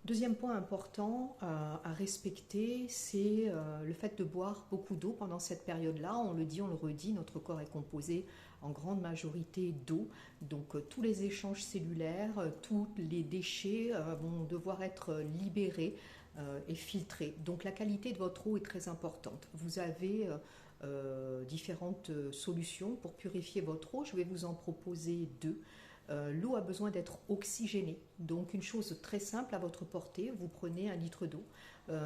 Deuxième point important à respecter, c'est le fait de boire beaucoup d'eau pendant cette période-là. On le dit, on le redit, notre corps est composé en grande majorité d'eau. Donc tous les échanges cellulaires, tous les déchets vont devoir être libérés et filtrés. Donc la qualité de votre eau est très importante. Vous avez différentes solutions pour purifier votre eau. Je vais vous en proposer deux. L'eau a besoin d'être oxygénée, donc une chose très simple à votre portée, vous prenez 1 litre d'eau,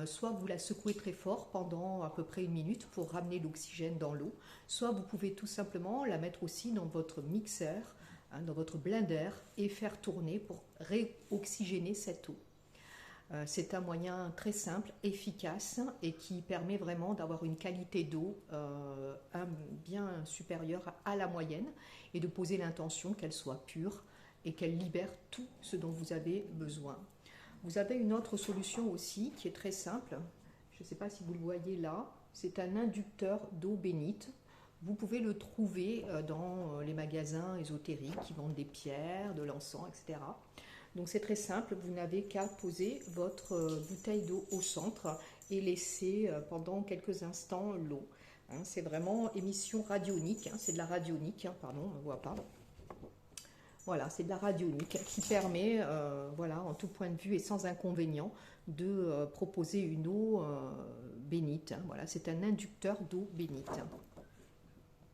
soit vous la secouez très fort pendant à peu près 1 minute pour ramener l'oxygène dans l'eau, soit vous pouvez tout simplement la mettre aussi dans votre mixeur, dans votre blender et faire tourner pour réoxygéner cette eau. C'est un moyen très simple, efficace et qui permet vraiment d'avoir une qualité d'eau bien supérieure à la moyenne et de poser l'intention qu'elle soit pure et qu'elle libère tout ce dont vous avez besoin. Vous avez une autre solution aussi qui est très simple. Je ne sais pas si vous le voyez là. C'est un inducteur d'eau bénite. Vous pouvez le trouver dans les magasins ésotériques qui vendent des pierres, de l'encens, etc. Donc c'est très simple, vous n'avez qu'à poser votre bouteille d'eau au centre et laisser pendant quelques instants l'eau. C'est vraiment émission radionique, c'est de la radionique, pardon, on ne voit pas. Voilà, c'est de la radionique qui permet, voilà, en tout point de vue et sans inconvénient, de proposer une eau bénite. Voilà, c'est un inducteur d'eau bénite.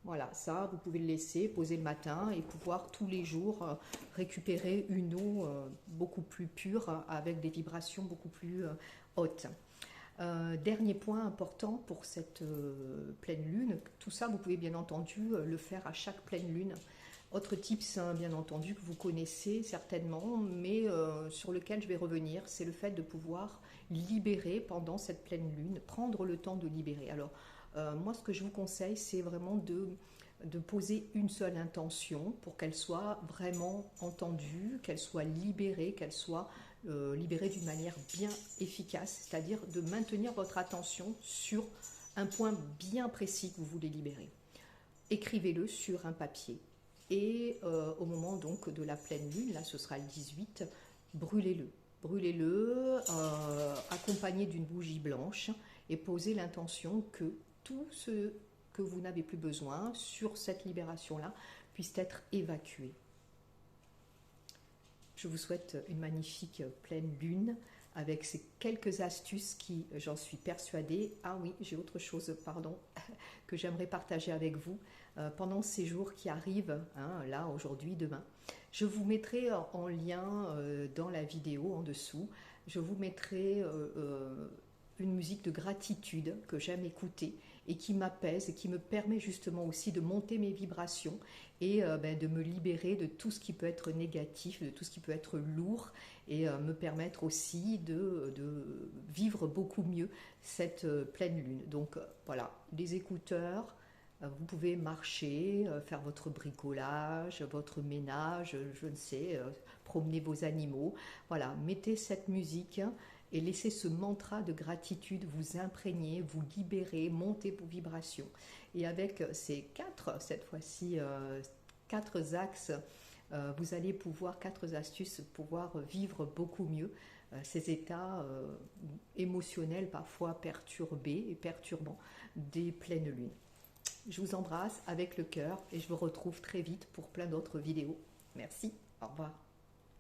Voilà, ça, vous pouvez le laisser poser le matin et pouvoir tous les jours récupérer une eau beaucoup plus pure avec des vibrations beaucoup plus hautes. Dernier point important pour cette pleine lune, tout ça vous pouvez bien entendu le faire à chaque pleine lune. Autre tips, bien entendu, que vous connaissez certainement, mais sur lequel je vais revenir, c'est le fait de pouvoir libérer pendant cette pleine lune, prendre le temps de libérer. Alors, moi, ce que je vous conseille, c'est vraiment de poser une seule intention pour qu'elle soit vraiment entendue, qu'elle soit libérée d'une manière bien efficace, c'est-à-dire de maintenir votre attention sur un point bien précis que vous voulez libérer. Écrivez-le sur un papier et au moment donc de la pleine lune, là ce sera le 18, brûlez-le. Brûlez-le, accompagné d'une bougie blanche et posez l'intention que tout ce que vous n'avez plus besoin sur cette libération-là puisse être évacué. Je vous souhaite une magnifique pleine lune avec ces quelques astuces qui, j'en suis persuadée, ah oui, j'ai autre chose, pardon, que j'aimerais partager avec vous pendant ces jours qui arrivent, là, aujourd'hui, demain. Je vous mettrai en lien dans la vidéo en dessous, je vous mettrai une musique de gratitude que j'aime écouter et qui m'apaise et qui me permet justement aussi de monter mes vibrations et de me libérer de tout ce qui peut être négatif, de tout ce qui peut être lourd et me permettre aussi de vivre beaucoup mieux cette pleine lune. Donc voilà, les écouteurs, vous pouvez marcher, faire votre bricolage, votre ménage, je ne sais, promener vos animaux. Voilà, mettez cette musique et laissez ce mantra de gratitude vous imprégner, vous libérer, monter vos vibrations. Et avec ces cette fois-ci, 4 axes, vous allez pouvoir, 4 astuces, pouvoir vivre beaucoup mieux ces états émotionnels parfois perturbés et perturbants des pleines lunes. Je vous embrasse avec le cœur et je vous retrouve très vite pour plein d'autres vidéos. Merci, au revoir.